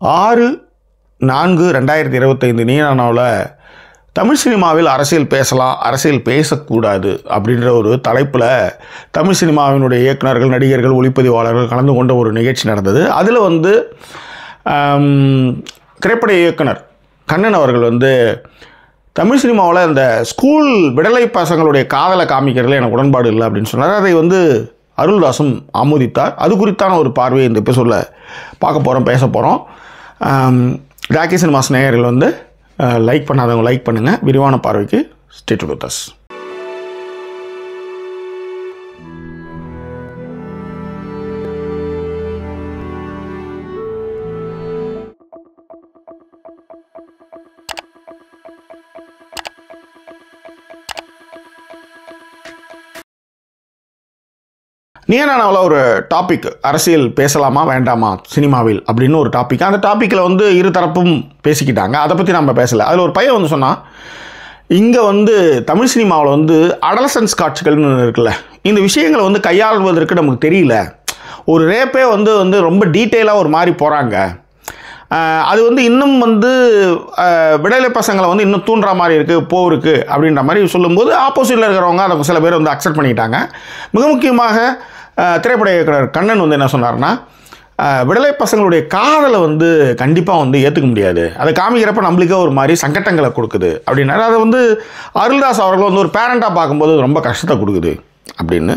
6/4/2025 நீனாவில் தமிழ் சினிமாவில் அரசியல் பேசலாம், அரசியல் பேசக்கூடாது அப்படின்ற ஒரு தலைப்பில் தமிழ் சினிமாவினுடைய இயக்குநர்கள், நடிகர்கள், ஒளிப்பதிவாளர்கள் கலந்து கொண்ட ஒரு நிகழ்ச்சி நடந்தது. அதில் திரைப்பட இயக்குனர் கண்ணன் அவர்கள் தமிழ் சினிமாவில் இந்த ஸ்கூல் விடலை பசங்களுடைய காதலை காமிக்கிறதுல எனக்கு உடன்பாடு இல்லை அப்படின்னு சொன்னார். அதை அருள்தாசும் ஆமோதித்தார். அது குறித்தான ஒரு பார்வையை இந்த எபிசோடில் பார்க்க போகிறோம், பேச போகிறோம். ராக்கி சினிமாஸ் நேயர்கள் லைக் பண்ணாதவங்க லைக் பண்ணுங்கள். விரிவான பார்வைக்கு ஸ்டே டியூன்ட் வித் அஸ். நீனாவில் ஒரு டாபிக், அரசியல் பேசலாமா வேண்டாமா சினிமாவில் அப்படின்னு ஒரு டாபிக். அந்த டாப்பிக்கில் இரு தரப்பும் பேசிக்கிட்டாங்க. அதை பற்றி நம்ம பேசலை. அதில் ஒரு பையன் சொன்னால், இங்கே தமிழ் சினிமாவில் அடலசன்ஸ் காட்சிகள்னு இருக்குல்ல, இந்த விஷயங்களை கையாளுவதற்கு நமக்கு தெரியல. ஒரு ரேப்பே ரொம்ப டீட்டெயிலாக ஒரு மாதிரி போகிறாங்க. அது இன்னும் விடலை பசங்களை இன்னும் தூண்டுற மாதிரி இருக்குது, போருக்கு அப்படின்ற மாதிரி சொல்லும்போது ஆப்போசிட்டில் இருக்கிறவங்க அதை சில பேர் அக்செப்ட் பண்ணிக்கிட்டாங்க. மிக முக்கியமாக திரைப்பட இயக்குனர் கண்ணன் என்ன சொன்னார்னா, விடலை பசங்களுடைய காதலை கண்டிப்பாக ஏற்றுக்க முடியாது, அதை காமிக்கிறப்ப நம்மளுக்கே ஒரு மாதிரி சங்கட்டங்களை கொடுக்குது அப்படின்னாரு. அதை அருள்தாஸ் அவர்கள் ஒரு பேரண்ட்டாக பார்க்கும்போது ரொம்ப கஷ்டத்தை கொடுக்குது அப்படின்னு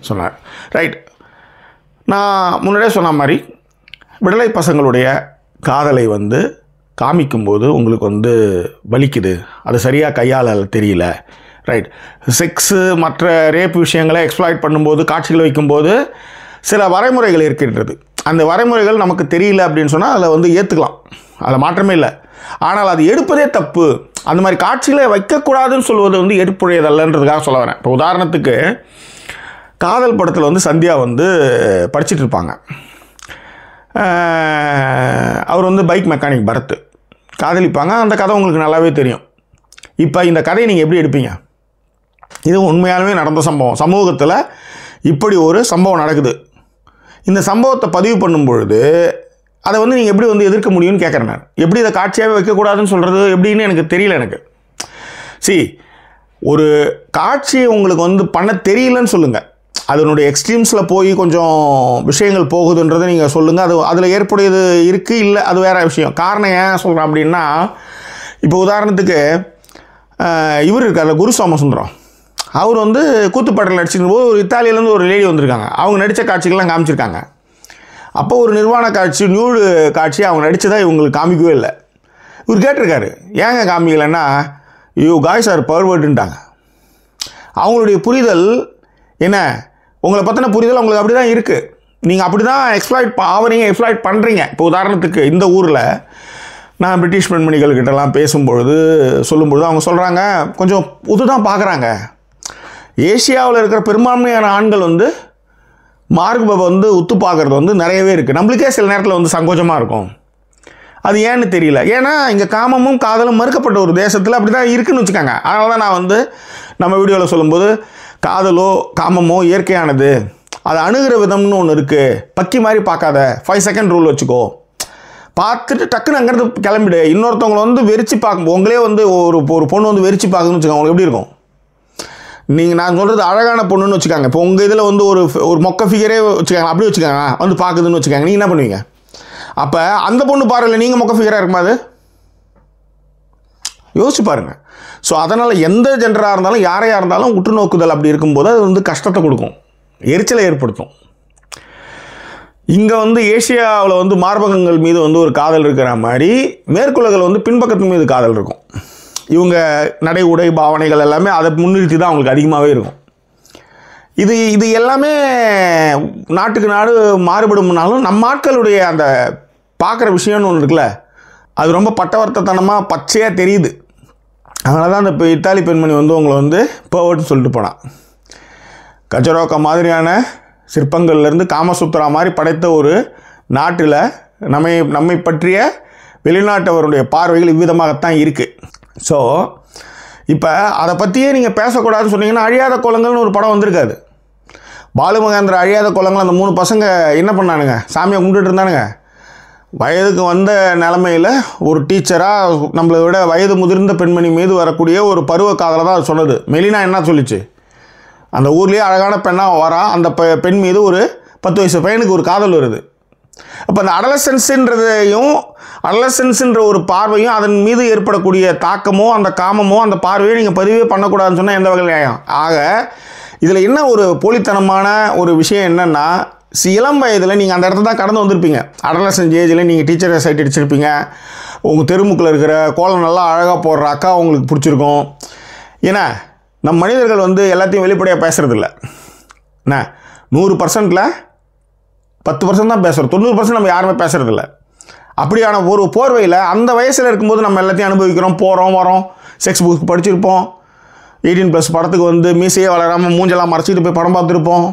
சொன்னார். ரைட், நான் முன்னாடியே சொன்ன மாதிரி விடலை பசங்களுடைய காதலை காமிக்கும்போது உங்களுக்கு வலிக்குது, அது சரியாக கையாள தெரியல. ரைட், செக்ஸு மற்ற ரேப் விஷயங்களை எக்ஸ்ப்ளாய்ட் பண்ணும்போது, காட்சிகள் வைக்கும்போது சில வரைமுறைகள் இருக்கின்றது. அந்த வரைமுறைகள் நமக்கு தெரியல அப்படின்னு சொன்னால் அதில் ஏற்றுக்கலாம், அதில் மாற்றமே இல்லை. ஆனால் அது எடுப்பதே தப்பு, அந்த மாதிரி காட்சிகளை வைக்கக்கூடாதுன்னு சொல்வது ஏற்புடையதல்லன்றதுக்காக சொல்ல வரேன். இப்போ உதாரணத்துக்கு காதல் படத்தில் சந்தியா படிச்சுட்டு இருப்பாங்க. அவர் பைக் மெக்கானிக் பரத் காதலிப்பாங்க. அந்த கதை உங்களுக்கு நல்லாவே தெரியும். இப்போ இந்த கதையை நீங்கள் எப்படி எடுப்பீங்க? இது உண்மையாலுமே நடந்த சம்பவம். சமூகத்தில் இப்படி ஒரு சம்பவம் நடக்குது. இந்த சம்பவத்தை பதிவு பண்ணும் பொழுது அதை நீங்கள் எப்படி எதிர்க்க முடியும்னு கேட்குறேன். நான் எப்படி இதை காட்சியாகவே வைக்கக்கூடாதுன்னு சொல்கிறது எப்படின்னு எனக்கு தெரியல. எனக்கு ஒரு காட்சியை உங்களுக்கு பண்ண தெரியலன்னு சொல்லுங்கள், அதனுடைய எக்ஸ்ட்ரீம்ஸில் போய் கொஞ்சம் விஷயங்கள் போகுதுன்றதை நீங்கள் சொல்லுங்கள். அதில் ஏற்புடையது இருக்குது, இல்லை அது வேறு விஷயம். காரணம் ஏன் சொல்கிறேன் அப்படின்னா, இப்போ உதாரணத்துக்கு இவர் இருக்கார்ல குரு சோமசுந்தரம், அவர் கூத்துப்பாட்டில் நடிச்சிருக்கும் போது ஒரு இத்தாலியிலேருந்து ஒரு லேடி வந்திருக்காங்க. அவங்க நடித்த காட்சிகள்லாம் காமிச்சிருக்காங்க. அப்போ ஒரு நிர்வாண காட்சி, நியூடு காட்சி அவங்க நடித்ததாக இவங்களுக்கு காமிக்கவே இல்லை. இவர் கேட்டிருக்காரு, ஏங்க காமிக்கலைன்னா, யூ காய்ஸ் ஆர் பர்வர்டுன்ட்டாங்க. அவங்களுடைய புரிதல் என்ன, உங்களை பற்றின புரிதல் உங்களுக்கு அப்படி தான் இருக்குது, நீங்கள் அப்படி தான் எக்ஸ்ப்ளாய்ட் பண்ணுறீங்க. இப்போ உதாரணத்துக்கு இந்த ஊரில் நான் பிரிட்டிஷ் பெண்மணிகள்கிட்டலாம் பேசும்பொழுது சொல்லும்பொழுது அவங்க சொல்கிறாங்க, கொஞ்சம் புது தான் பார்க்குறாங்க. ஏசியாவில் இருக்கிற பெரும்பான்மையான ஆண்கள் மார்பை உத்து பார்க்குறது நிறையவே இருக்குது. நம்மளுக்கே சில நேரத்தில் சங்கோஜமாக இருக்கும். அது ஏன்னு தெரியல. ஏன்னா இங்கே காமமும் காதலும் மறுக்கப்பட்ட ஒரு தேசத்தில் அப்படி தான் இருக்குதுன்னு வச்சுக்காங்க. அதனால தான் நான் நம்ம வீடியோவில் சொல்லும்போது, காதலோ காமமோ இயற்கையானது, அதை அணுகிற விதம்னு ஒன்று இருக்குது, பக்கி மாதிரி பார்க்காத, 5 செகண்ட் ரூல் வச்சுக்கோ, பார்த்துட்டு டக்குன்னு அங்கேருந்து கிளம்பிடு. இன்னொருத்தவங்களை வெறிச்சு பார்க்கும், உங்களே ஒரு பொண்ணு வெறிச்சு பார்க்குதுன்னு வச்சுக்கோங்க, உங்களுக்கு எப்படி இருக்கும்? நான் சொல்கிறது அழகான பொண்ணுன்னு வச்சுக்காங்க. இப்போ உங்கள் இதில் ஒரு மொக்க ஃபிகரே வச்சுக்காங்க, அப்படி வச்சுக்காங்க, பார்க்குதுன்னு வச்சுக்காங்க, நீங்கள் என்ன பண்ணுவீங்க? அப்போ அந்த பொண்ணு பாருங்கள், நீங்கள் மொக்க ஃபிகராக இருக்குமா? அது யோசிச்சு பாருங்கள். ஸோ அதனால் எந்த ஜெண்டராக இருந்தாலும், யாரையாக இருந்தாலும் உற்று நோக்குதல் அப்படி இருக்கும்போது அது கஷ்டத்தை கொடுக்கும், எரிச்சலை ஏற்படுத்தும். இங்கே ஏசியாவில் மார்பகங்கள் மீது ஒரு காதல் இருக்கிற மாதிரி மேற்குலகில் பின்பக்கத்து மீது காதல் இருக்கும். இவங்க நடை உடை பாவனைகள் எல்லாமே அதை முன்னிறுத்தி தான் அவங்களுக்கு அதிகமாகவே இருக்கும். இது எல்லாமே நாட்டுக்கு நாடு மாறுபடும்னாலும் நம்ம ஆட்களுடைய அந்த பார்க்குற விஷயம்னு ஒன்று இருக்குல்ல, அது ரொம்ப பட்டவர்த்தனமாக பச்சையாக தெரியுது. அதனால தான் அந்த இத்தாலி பெண்மணி உங்களை பர்வர்ட்னு சொல்லிட்டு போனான். கஜரோக்கா மாதிரியான சிற்பங்கள்லேருந்து காமசூத்ரா மாதிரி படைத்த ஒரு நாட்டில் நம்மை பற்றிய வெளிநாட்டவருடைய பார்வைகள் இவ்விதமாகத்தான் இருக்குது. ஸோ இப்போ அதை பற்றியே நீங்கள் பேசக்கூடாதுன்னு சொன்னீங்கன்னா, அழியாத கோலங்கள்னு ஒரு படம் வந்திருக்காது. பாலுமகேந்திர அழியாத கோலங்கள் அந்த 3 பசங்க என்ன பண்ணானுங்க, சாமியை கும்பிட்டுட்டு இருந்தானுங்க. வயதுக்கு வந்த நிலமையில் ஒரு டீச்சராக நம்மளை விட வயது முதிர்ந்த பெண்மணி மீது வரக்கூடிய ஒரு பருவ காதலை தான் அது சொன்னது. மெலினா என்ன சொல்லிச்சு, அந்த ஊர்லேயே அழகான பெண்ணாக வரா, அந்த பெண் மீது ஒரு 10 வயசு பையனுக்கு ஒரு காதல் வருது. அப்போ அந்த அடலசன்ஸுன்ற ஒரு பார்வையும் அதன் மீது ஏற்படக்கூடிய தாக்கமோ அந்த காமமோ அந்த பார்வையோ நீங்கள் பதிவே பண்ணக்கூடாதுன்னு சொன்னால் எந்த வகையில் நியாயம்? ஆக இதில் என்ன ஒரு போலித்தனமான ஒரு விஷயம் என்னென்னா, இளம் வயதில் நீங்கள் அந்த இடத்துல தான் கடந்து வந்திருப்பீங்க. அடலசன்ஸ் ஏஜில் நீங்கள் டீச்சரை சைட் அடிச்சிருப்பீங்க. உங்கள் தெருமுக்கில் இருக்கிற கோலம் நல்லா அழகாக போடுற அக்கா உங்களுக்கு பிடிச்சிருக்கும். ஏன்னா நம் மனிதர்கள் எல்லாத்தையும் வெளிப்படையாக பேசுகிறதில்ல. என்ன 100%ல் 10% தான் பேசுகிறோம், 90% நம்ம யாருமே பேசுகிறதில்ல. அப்படியான ஒரு போர்வையில் அந்த வயசில் இருக்கும்போது நம்ம எல்லாத்தையும் அனுபவிக்கிறோம், போகிறோம் வரோம், செக்ஸ் புக் படிச்சிருப்போம், 18+ படத்துக்கு மீசையே வளராமல் மூஞ்செல்லாம் மறைச்சிட்டு போய் படம் பார்த்துருப்போம்.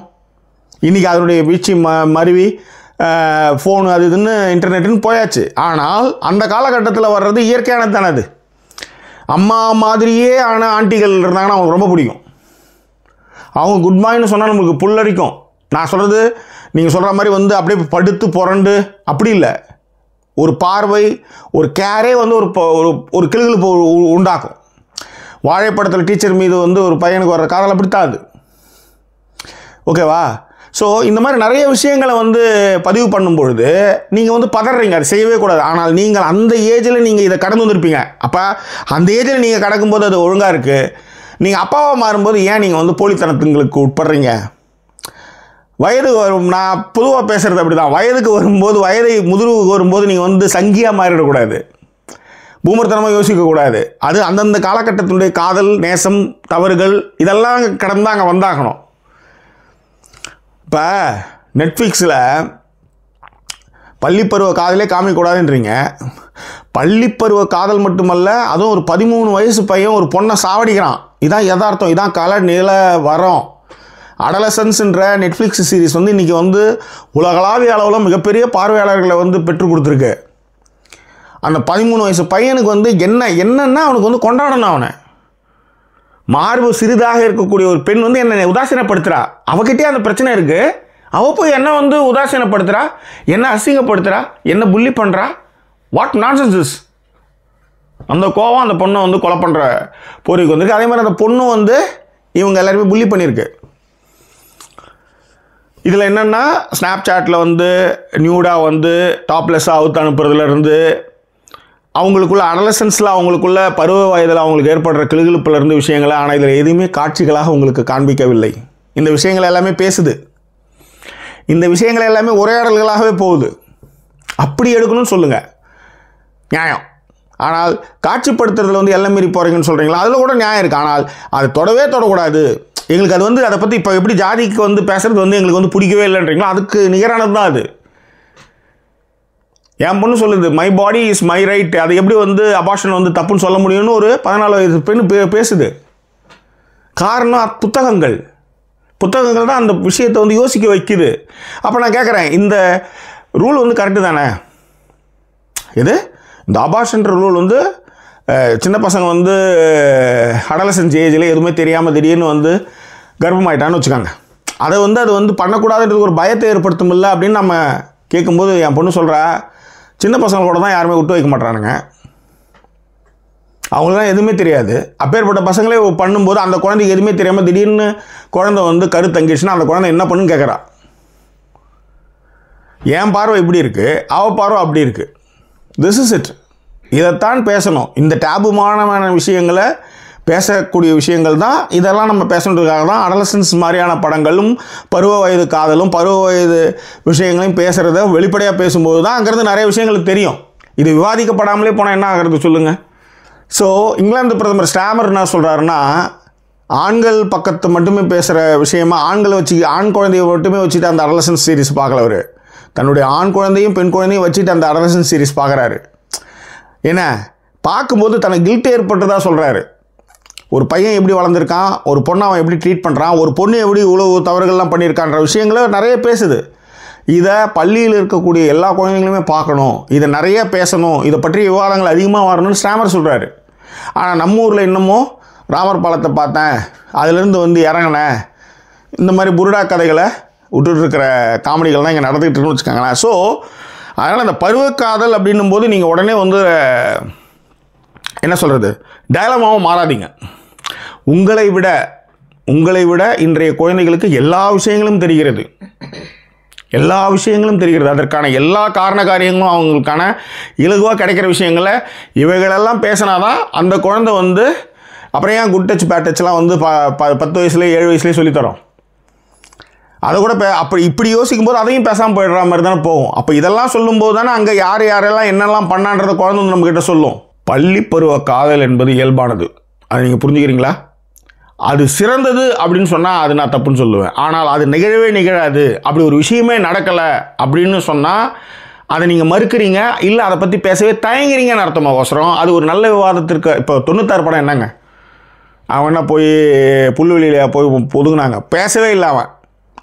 இன்றைக்கி அதனுடைய வீழ்ச்சி மருவி ஃபோனு அது இதுன்னு இன்டர்நெட்டுன்னு போயாச்சு. ஆனால் அந்த காலகட்டத்தில் வர்றது இயற்கையானது தானே. அது அம்மா மாதிரியே ஆன ஆண்டிகள் இருந்தாங்கன்னா அவங்களுக்கு ரொம்ப பிடிக்கும். அவங்க குட் மார்னிங்னு சொன்னால் நம்மளுக்கு புல்லரிக்கும். நான் சொல்கிறது நீங்கள் சொல்கிற மாதிரி அப்படியே படுத்து புரண்டு அப்படி இல்லை. ஒரு பார்வை, ஒரு கேரே ஒரு கிளுகிழுப்பு உண்டாக்கும். வாழைப்படத்தில் டீச்சர் மீது ஒரு பையனுக்கு வர்ற காதல் அப்படித்தான் அது. ஓகேவா? ஸோ இந்த மாதிரி நிறைய விஷயங்களை பதிவு பண்ணும்பொழுது நீங்கள் பதறீங்க, அது செய்யவே கூடாது. ஆனால் நீங்கள் அந்த ஏஜில் நீங்கள் இதை கடந்து வந்திருப்பீங்க. அப்போ அந்த ஏஜில் நீங்கள் கடக்கும்போது அது ஒழுங்காக இருக்குது. நீங்கள் அப்பாவாக மாறும்போது ஏன் நீங்கள் போலித்தனத்துங்களுக்கு உட்படுறீங்க? வயது வரும், நான் பொதுவாக பேசுகிறது அப்படி தான். வயதுக்கு வரும்போது, முதிர்வுக்கு வரும்போது நீங்கள் சங்கியாக மாறிடக்கூடாது, பூமர்த்தனமாக யோசிக்கக்கூடாது. அது அந்தந்த காலகட்டத்தினுடைய காதல், நேசம், தவறுகள் இதெல்லாம் கடந்து அங்கே வந்தாகணும். இப்போ நெட்ஃப்ளிக்ஸில் பள்ளிப்பருவ காதலே காமிக்கக்கூடாதுன்றீங்க. பள்ளிப்பருவ காதல் மட்டுமல்ல, அதுவும் ஒரு 13 வயசு பையன் ஒரு பொண்ணை சாவடிக்கிறான். இதான் யதார்த்தம், இதான் கலை நில வரம். அடலசன்ஸ்ன்ற நெட்ஃப்ளிக்ஸ் சீரிஸ் இன்றைக்கி உலகளாவிய அளவில் மிகப்பெரிய பார்வையாளர்களை பெற்றுக் கொடுத்துருக்கு. அந்த 13 வயசு பையனுக்கு என்னன்னா அவனுக்கு கொண்டாடணும். அவனை மார்பு சிறிதாக இருக்கக்கூடிய ஒரு பெண் என்னை உதாசீனப்படுத்துகிறா. அவகிட்டே அந்த பிரச்சனை இருக்குது. அவள் போய் என்ன உதாசீனப்படுத்துகிறா, என்ன அசிங்கப்படுத்துகிறா, என்ன புள்ளி பண்ணுறா. What nonsense is? அந்த கோவம் அந்த பொண்ணை கொலை பண்ணுற போரிக்கு வந்திருக்கு. அதே மாதிரி அந்த பொண்ணு இவங்க எல்லாருமே புள்ளி பண்ணியிருக்கு. இதில் என்னென்னா ஸ்னாப் சாட்டில் நியூடாக டாப்லெஸ்ஸாக அவுத்து அனுப்புறதுலேருந்து அவங்களுக்குள்ள அடலசன்ஸில் அவங்களுக்குள்ள பருவ வயதில் அவங்களுக்கு ஏற்படுற கிளுகிழுப்பிலிருந்து விஷயங்களை, ஆனால் இதில் எதுவுமே காட்சிகளாக உங்களுக்கு காண்பிக்கவில்லை. இந்த விஷயங்கள் எல்லாமே பேசுது, இந்த விஷயங்கள் எல்லாமே உரையாடல்களாகவே போகுது. அப்படி எடுக்கணும்னு சொல்லுங்கள், நியாயம். ஆனால் காட்சிப்படுத்துறதுல எல்லாம் மீறி போகிறீங்கன்னு சொல்கிறீங்களா, அதில் கூட நியாயம் இருக்குது. ஆனால் அது தொடக்கூடாது. எங்களுக்கு அது அதை பற்றி இப்போ எப்படி ஜாதிக்கு பேசுகிறது எங்களுக்கு பிடிக்கவே இல்லைன்றீங்களா, அதுக்கு நிகரானது தான் அது. என் பொண்ணு சொல்லுது, my body is my right. அது எப்படி அபார்ஷன் தப்புன்னு சொல்ல முடியும்னு ஒரு 14 வயசு பெண் பேசுது. காரணம் புத்தகங்கள் தான் அந்த விஷயத்தை யோசிக்க வைக்குது. அப்போ நான் கேட்குறேன், இந்த ரூல் கரெக்டு தானே? இந்த அபார்ஷன்ற ரூல் சின்ன பசங்க அடலசன்ஸ் ஏஜில் எதுவுமே தெரியாமல் திடீர்னு கர்ப்பமாயிட்டான்னு வச்சுக்காங்க. அதை அது பண்ணக்கூடாதுன்றது ஒரு பயத்தை ஏற்படுத்தும் இல்லை அப்படின்னு நம்ம கேட்கும்போது என் பொண்ணு சொல்கிறா, சின்ன பசங்க கூட தான் யாருமே விட்டு வைக்க மாட்டானுங்க, அவங்களுக்குலாம் எதுவுமே தெரியாது. அப்பேற்பட்ட பசங்களே பண்ணும்போது அந்த குழந்தைக்கு எதுவுமே தெரியாமல் திடீர்னு குழந்தை கரு தங்கிடுச்சுன்னா அந்த குழந்தை என்ன பண்ணுன்னு கேட்குறா. என் பார்வை இப்படி இருக்குது, அவள் பார்வை அப்படி இருக்குது. This is it. இதைத்தான் பேசணும். இந்த டேபுமான விஷயங்களை பேசக்கூடிய விஷயங்கள் தான் இதெல்லாம். நம்ம பேசுகிறதுக்காக தான் அடலசன்ஸ் மாதிரியான படங்களும் பருவ வயது காதலும் பருவ வயது விஷயங்களையும் பேசுகிறத வெளிப்படையாக பேசும்போது தான் அங்கேருந்து நிறைய விஷயங்களுக்கு தெரியும். இது விவாதிக்கப்படாமலே போனால் என்ன ஆகிறது சொல்லுங்கள்? ஸோ இங்கிலாந்து பிரதமர் ஸ்டாமர் என்ன சொல்கிறாருன்னா, ஆண்கள் பக்கத்தை மட்டுமே பேசுகிற விஷயமா ஆண் குழந்தையை மட்டுமே வச்சுட்டு அந்த அடலசன்ஸ் சீரிஸ் பார்க்கல. அவர் தன்னுடைய ஆண் குழந்தையும் பெண் குழந்தையும் வச்சுட்டு அந்த அடலசன்ஸ் சீரிஸ் பார்க்குறாரு. ஏன்னா பார்க்கும்போது தனக்கு கில்ட் ஏற்பட்டதாக சொல்கிறாரு. ஒரு பையன் எப்படி வளர்ந்துருக்கான், ஒரு பொண்ணை அவன் எப்படி ட்ரீட் பண்ணுறான், ஒரு பொண்ணு எப்படி இவ்வளோ தவறுகள்லாம் பண்ணியிருக்கான்ற விஷயங்களை நிறைய பேசுது. இதை பள்ளியில் இருக்கக்கூடிய எல்லா குழந்தைங்களுமே பார்க்கணும், இதை நிறைய பேசணும், இதை பற்றி விவாதங்கள் அதிகமாக வரணும்னு ஸ்டாமர் சொல்கிறாரு. ஆனால் நம்ம ஊரில் இன்னமும் ராமர் பாலத்தை பார்த்தேன், அதுலேருந்து இறங்கினேன், இந்த மாதிரி புருடா கதைகளை விட்டுட்டுருக்கிற காமெடிகள் தான் இங்கே நடந்துகிட்டு இருக்குன்னு வச்சுக்கோங்களேன். ஸோ அதனால் அந்த பருவக்காதல் அப்படின்னும் போது நீங்கள் உடனே வந்து என்ன சொல்கிறது, டயலமாவும் மாறாதீங்க. உங்களை விட இன்றைய குழந்தைகளுக்கு எல்லா விஷயங்களும் தெரிகிறது, அதற்கான எல்லா காரண காரியங்களும் அவங்களுக்கான இலகுவாக கிடைக்கிற விஷயங்களை இவைகளெல்லாம் பேசினாதான் அந்த குழந்தை வந்து அப்புறம் ஏன் குட் டச் பேட் டச்லாம் வந்து 10 வயசுலேயே 7 வயசுலேயே சொல்லித்தரோம். அதை கூட அப்படி இப்படி யோசிக்கும் போது அதையும் பேசாமல் போயிடுற மாதிரி தானே போகும். அப்போ இதெல்லாம் சொல்லும்போது தானே அங்கே யாரெல்லாம் என்னெல்லாம் பண்ணான்றத குழந்தை வந்து நம்மக்கிட்ட சொல்லும். பள்ளி பருவ காதல் என்பது இயல்பானது, அதை நீங்கள் புரிஞ்சுக்கிறீங்களா? அது சிறந்தது அப்படின்னு சொன்னால் அது நான் தப்புன்னு சொல்லுவேன். ஆனால் அது நிகழாது, அப்படி ஒரு விஷயமே நடக்கலை அப்படின்னு சொன்னால் அதை நீங்கள் மறுக்கிறீங்க, இல்லை அதை பற்றி பேசவே தயங்குறீங்கன்னு அர்த்தமாக அவசரம். அது ஒரு நல்ல விவாதத்திற்கு. இப்போ 96 படம் என்னங்க, அவன் என்ன போய் புல்வெளியில் போய் ஒதுங்கினாங்க, பேசவே இல்லை அவன்.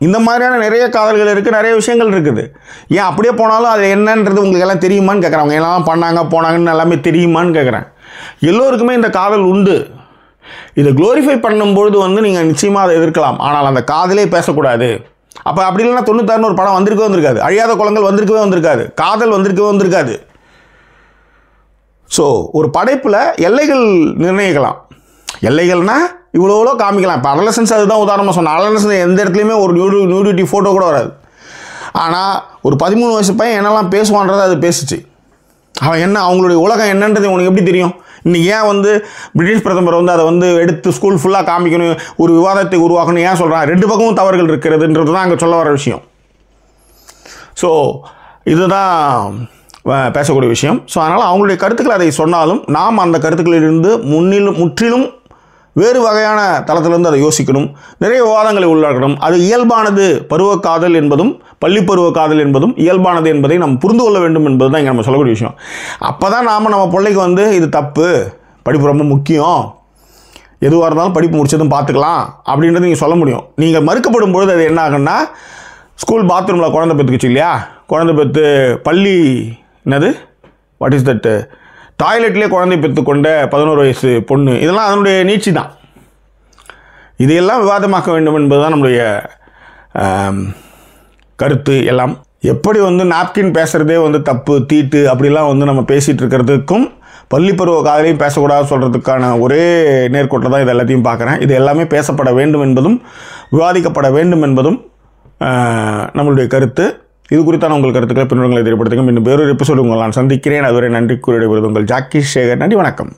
இந்த மாதிரியான நிறைய காதல்கள் இருக்குது, நிறைய விஷயங்கள் இருக்குது. ஏன் அப்படியே போனாலும் அது என்னன்றது உங்களுக்கு எல்லாம் தெரியுமான்னு கேட்குறேன். அவங்க எல்லாம் போனாங்கன்னு எல்லாமே தெரியுமான்னு கேட்குறேன். எல்லோருக்குமே இந்த காதல் உண்டு. இதை க்ளோரிஃபை பண்ணும்பொழுது வந்து நீங்கள் நிச்சயமாக அதை எதிர்க்கலாம், ஆனால் அந்த காதலே பேசக்கூடாது. அப்போ அப்படி இல்லைன்னா 96 ஒரு படம் வந்திருக்காது, அழியாத குளங்கள் வந்திருக்காது, காதல் வந்திருக்காது. ஸோ ஒரு படைப்பில் எல்லைகள் நிர்ணயிக்கலாம். எல்லைகள்னா இவ்வளோ காமிக்கலாம். இப்போ அடலசன்ஸ் அதுதான் உதாரணமாக சொன்னேன். அடலசன்ஸ் எந்த இடத்துலையுமே ஒரு நியூடிட்டி ஃபோட்டோ கூட வராது. ஆனால் ஒரு 13 வயசு பையன் என்னெல்லாம் பேசுவான்றதை அது பேசிச்சு. அவன் என்ன, அவங்களுடைய உலகம் என்னன்றது உனக்கு எப்படி தெரியும்? இன்னைக்கு ஏன் வந்து பிரிட்டிஷ் பிரதமர் வந்து அதை வந்து எடுத்து ஸ்கூல் ஃபுல்லாக காமிக்கணும், ஒரு விவாதத்தை உருவாக்கணும் ஏன் சொல்கிறான்? 2 பக்கமும் தவறுகள் இருக்கிறதுன்றது தான் அங்கே சொல்ல வர விஷயம். ஸோ இதுதான் பேசக்கூடிய விஷயம். ஸோ அதனால் அவங்களுடைய கருத்துக்கள் அதை சொன்னாலும் நாம் அந்த கருத்துக்களிலிருந்து முற்றிலும் வேறு வகையான தளத்திலிருந்து அதை யோசிக்கணும், நிறைய விவாதங்களை உள்ளாக்கணும். அது இயல்பானது. பருவக்காதல் என்பதும் பள்ளி பருவ காதல் என்பதும் இயல்பானது என்பதை நாம் புரிந்து கொள்ள வேண்டும் என்பது தான் இங்கே நம்ம சொல்லக்கூடிய விஷயம். அப்போ தான் நம்ம பிள்ளைக்கு வந்து இது தப்பு, படிப்பு ரொம்ப முக்கியம், எதுவாக இருந்தாலும் படிப்பு முடிச்சதும் பார்த்துக்கலாம் அப்படின்றது நீங்கள் சொல்ல முடியும். நீங்கள் மறுக்கப்படும் பொழுது அது என்ன ஆகுன்னா, ஸ்கூல் பாத்ரூமில் குழந்தை பெற்றுக்குச்சு இல்லையா, குழந்தை பெற்று பள்ளி வாட் இஸ் தட், டாய்லெட்லேயே குழந்தை பெற்றுக்கொண்ட 11 வயசு பொண்ணு, இதெல்லாம் அதனுடைய நீட்சி தான். இதையெல்லாம் விவாதமாக்க வேண்டும் என்பது தான் நம்முடைய கருத்து. எல்லாம் எப்படி வந்து நாப்கின் பேசுகிறதே வந்து தப்பு, தீட்டு அப்படிலாம் வந்து நம்ம பேசிகிட்டு இருக்கிறதுக்கும் பள்ளி பருவ காதலையும் பேசக்கூடாது சொல்கிறதுக்கான ஒரே நேர்கோட்டில் தான் இது எல்லாத்தையும் பார்க்குறேன். இது எல்லாமே பேசப்பட வேண்டும் என்பதும் விவாதிக்கப்பட வேண்டும் என்பதும் நம்மளுடைய கருத்து. இது குறித்தான உங்கள் கருத்துக்களை பின்னங்களை தெரியப்படுத்துங்க. இன்னும் வேறொரு எபிசோடு உங்களை நான் சந்திக்கிறேன். அதுவரை நன்றி கூறிய உங்கள் ஜாக்கி சேகர். நன்றி, வணக்கம்.